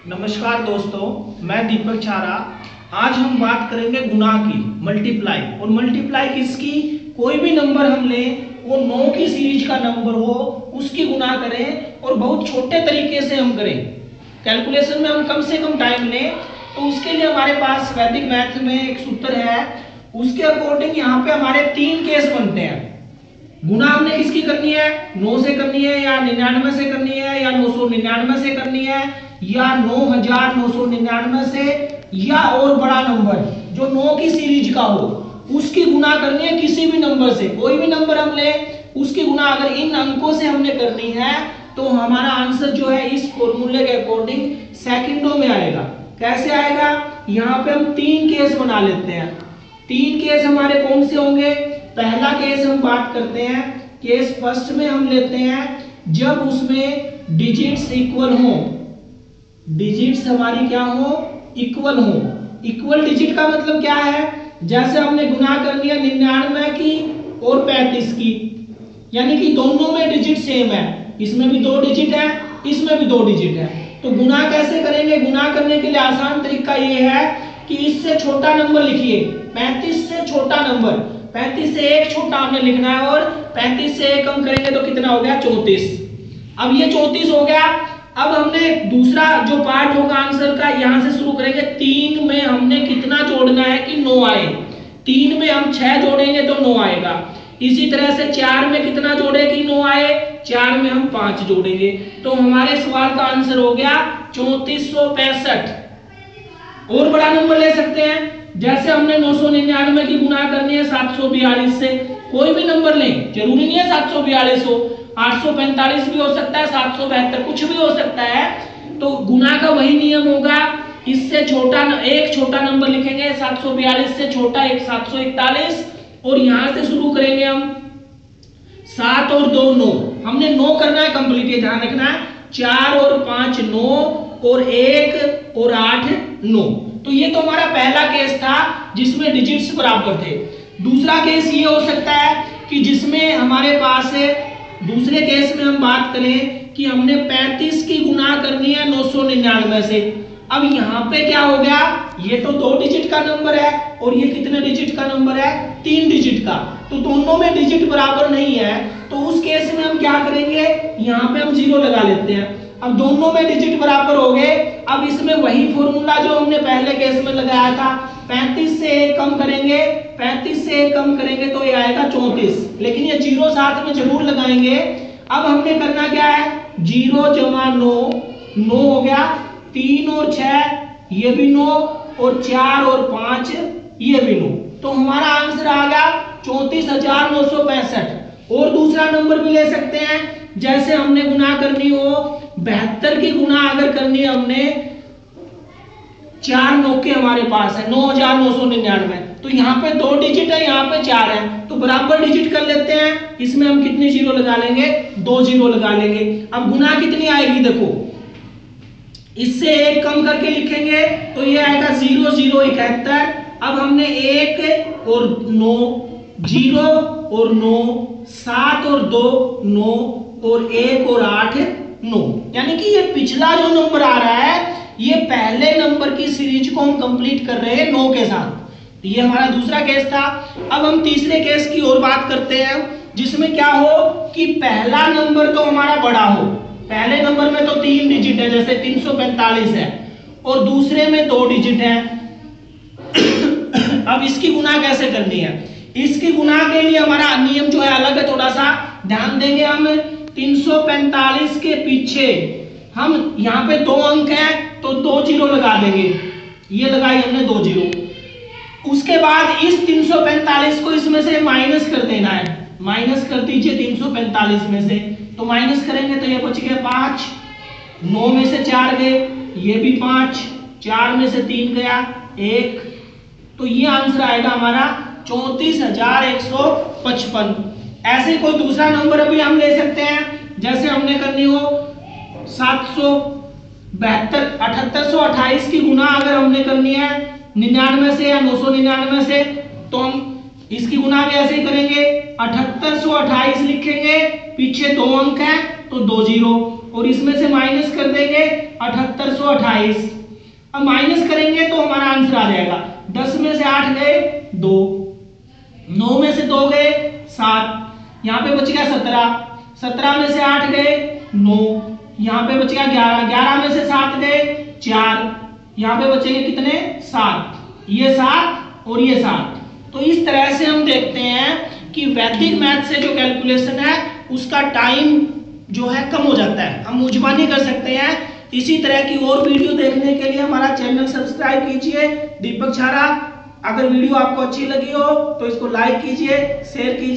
नमस्कार दोस्तों, मैं दीपक छारा। आज हम बात करेंगे गुणा की, मल्टीप्लाई। और मल्टीप्लाई किसकी? कोई भी नंबर हम लें, वो 9 की सीरीज का नंबर हो, उसकी गुणा करें और बहुत छोटे तरीके से हम करें। कैलकुलेशन में हम कम से कम टाइम लें, तो उसके लिए हमारे पास वैदिक मैथ में एक सूत्र है, उसके अकॉर्डिंग यहाँ पे हमारे 3 केस बनते हैं। गुणा हमने किसकी करनी है? 9 से करनी है, या 99 से करनी है, या 999 से करनी है, या 9999 से, या और बड़ा नंबर जो 9 की सीरीज का हो उसकी गुणा करनी है किसी भी नंबर से। कोई भी नंबर हम ले, उसकी गुणा अगर इन अंकों से हमने करनी है तो हमारा आंसर जो है इस फॉर्मूले के अकॉर्डिंग सेकंडों में आएगा। कैसे आएगा? यहाँ पे हम 3 केस बना लेते हैं। 3 केस हमारे कौन से होंगे? पहला केस हम बात करते हैं, केस फर्स्ट में हम लेते हैं जब उसमें डिजिट्स इक्वल हो। डिजिट्स हमारी क्या हो? इक्वल हो। इक्वल डिजिट का मतलब क्या है? जैसे हमने गुणा करनी है 99 की और 35 की, यानी कि दोनों में डिजिट सेम है। इसमें भी 2 डिजिट है, इसमें भी 2 डिजिट है। तो गुणा कैसे करेंगे? गुणा करने के लिए आसान तरीका ये है कि इससे छोटा नंबर लिखिए। 35 से छोटा नंबर, 35 से 1 छोटा हमने लिखना है, और 35 से 1 कम करेंगे तो कितना हो गया? 34। अब ये 34 हो गया। अब हमने दूसरा जो पार्ट होगा आंसर का, यहां से शुरू करेंगे। 3 में हमने कितना जोड़ना है कि 9 आए? 3 में हम 6 जोड़ेंगे तो 9 आएगा। इसी तरह से 4 में कितना जोड़े कि 9 आए? 4 में हम 5 जोड़ेंगे। तो हमारे सवाल का आंसर हो गया 3465। और बड़ा नंबर ले सकते हैं, जैसे हमने 999 की गुणा करनी है 742 से। कोई भी नंबर लें, जरूरी नहीं है 742 हो, 845 भी हो सकता है, 772, कुछ भी हो सकता है। तो गुणा का वही नियम होगा, इससे छोटा एक छोटा नंबर लिखेंगे, 742 से छोटा एक 741, और यहां से शुरू करेंगे हम 7 और 2 9। हमने 9 करना है कंप्लीट, ये ध्यान रखना है। 4 और 5 9, और 1 और 8 9। तो ये तो हमारा पहला केस था जिसमें डिजिट्स बराबर थे। दूसरा केस ये हो सकता है कि जिसमें हमारे पास दूसरे केस में हम बात करें कि हमने 35 की गुणा करनी है 999 से। अब यहाँ पे क्या हो गया? ये तो 2 डिजिट का नंबर है, और ये कितने डिजिट का नंबर है? 3 डिजिट का। तो दोनों में डिजिट बराबर नहीं है, तो उस केस में हम क्या करेंगे? यहाँ पे हम 0 लगा लेते हैं। अब दोनों में डिजिट बराबर हो गए। अब इसमें वही फॉर्मूला जो हमने पहले केस में लगाया था, 35 से 1 कम करेंगे, 35 से 1 कम करेंगे तो ये आएगा 34, लेकिन ये 0 साथ में जरूर लगाएंगे। अब हमने करना क्या है? 0 जमा 9, 9 हो गया। 3 और 6 ये भी 9, और 4 और 5 ये भी 9। तो हमारा आंसर आ गया 34965। और दूसरा नंबर भी ले सकते हैं, जैसे हमने गुणा करनी हो 72 की गुणा अगर करनी है हमने, 4 9 के हमारे पास है 9999। तो यहाँ पे 2 डिजिट है, यहाँ पे 4 है, तो बराबर डिजिट कर लेते हैं। इसमें हम कितने 0 लगा लेंगे? 2 0 लगा लेंगे। अब गुणा कितनी आएगी? देखो, इससे 1 कम करके लिखेंगे तो ये आएगा 0 0 71। अब हमने 1 और 9, 0 और 9, 7 और 2 9, और 1 और 8 9। यानी कि ये पिछला जो नंबर आ रहा है, ये पहले नंबर की सीरीज को हम कंप्लीट कर रहे हैं 9 के साथ। ये हमारा दूसरा केस था। अब हम तीसरे केस की ओर बात करते हैं, जिसमें क्या हो कि पहला नंबर तो हमारा बड़ा हो। पहले नंबर में तो 3 डिजिट है, जैसे 345 है, और दूसरे में 2 डिजिट है। अब इसकी गुणा कैसे करनी है? इसकी गुणा के लिए हमारा नियम जो है अलग है, थोड़ा सा ध्यान देंगे हम। 345 के पीछे हम यहाँ पे 2 अंक हैं तो 2 0 लगा देंगे। ये लगाई हमने 2 0। उसके बाद इस 345 को इसमें से माइनस कर देना है। माइनस कर दीजिए 345 में से, तो माइनस करेंगे तो ये बच गया 5। 9 में से 4 गए, ये भी 5। 4 में से 3 गया 1। तो ये आंसर आएगा हमारा 34155। ऐसे कोई दूसरा नंबर अभी हम ले सकते हैं, जैसे हमने करनी हो 772 7828 की गुणा अगर हमने करनी है 99 से या 999 से, तो हम इसकी गुणा भी ऐसे ही करेंगे। 7828 लिखेंगे, पीछे 2 अंक है तो 2 0, और इसमें से माइनस कर देंगे 7828। अब माइनस करेंगे तो हमारा आंसर आ जाएगा 10 में से 8 गए 2, 9 में से 2 गए 7, यहाँ पे बच गया 17, 17 में से 8 गए 9, यहाँ पे बच गया 11, 11 में से 7 गए 4, यहाँ पे बचेंगे कितने 7, ये 7 और ये 7। तो इस तरह से हम देखते हैं कि वैदिक मैथ से जो कैलकुलेशन है उसका टाइम जो है कम हो जाता है, हम मुजबानी कर सकते हैं। इसी तरह की और वीडियो देखने के लिए हमारा चैनल सब्सक्राइब कीजिए दीपक छारा। अगर वीडियो आपको अच्छी लगी हो तो इसको लाइक कीजिए, शेयर कीजिए।